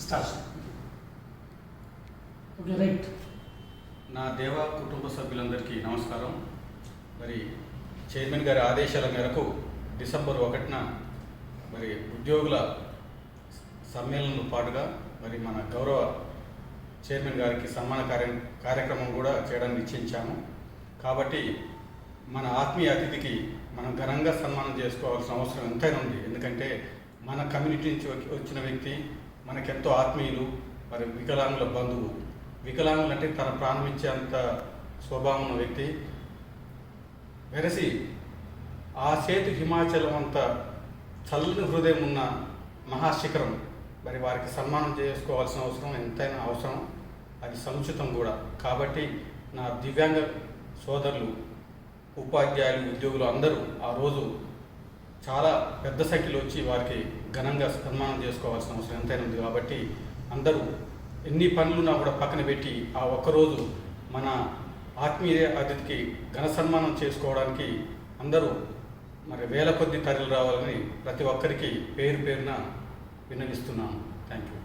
Start. Okay, right. నా దేవ కుటుంబ సభ్యులందరికీ నమస్కారం. మరి చైర్మన్ గారి ఆదేశాల మేరకు డిసెంబర్ 1న మరి ఉద్యోగుల సమ్మేళనంతో పాటుగా మరి మన గౌరవ చైర్మన్ గారికి సన్మాన కార్యక్రమం కూడా చేయడానికి నిశ్చయించాము. కాబట్టి మన ఆత్మీయ అతిథికి మనం ఘనంగా సన్మానం చేసుకోవాల్సిన అవసరం ఎంతైనా ఉంది. ఎందుకంటే మన కమ్యూనిటీ నుంచి వచ్చిన వ్యక్తి, మనకెంతో ఆత్మీయులు, మరి వికలాంగుల బంధువు. వికలాంగులు అంటే తన ప్రాణం ఇచ్చేంత స్వభావం ఉన్న వ్యక్తి. వెరసి ఆ సేతు హిమాచలం అంత చల్లని హృదయం ఉన్న మహాశిఖరం. మరి వారికి సన్మానం చేసుకోవాల్సిన అవసరం ఎంతైనా అవసరం, అది సముచితం కూడా. కాబట్టి నా దివ్యాంగ సోదరులు, ఉపాధ్యాయులు, ఉద్యోగులు అందరూ ఆ రోజు చాలా పెద్ద సంఖ్యలో వచ్చి వారికి ఘనంగా సన్మానం చేసుకోవాల్సిన అవసరం ఎంతైనా ఉంది. కాబట్టి అందరూ ఎన్ని పనులున్నా కూడా పక్కన పెట్టి ఆ ఒక్కరోజు మన ఆత్మీయ అతిథికి ఘన సన్మానం చేసుకోవడానికి అందరూ మరి వేల కొద్ది తరలి రావాలని ప్రతి ఒక్కరికి పేరు పేరున విన్నవిస్తున్నాను. Thank you.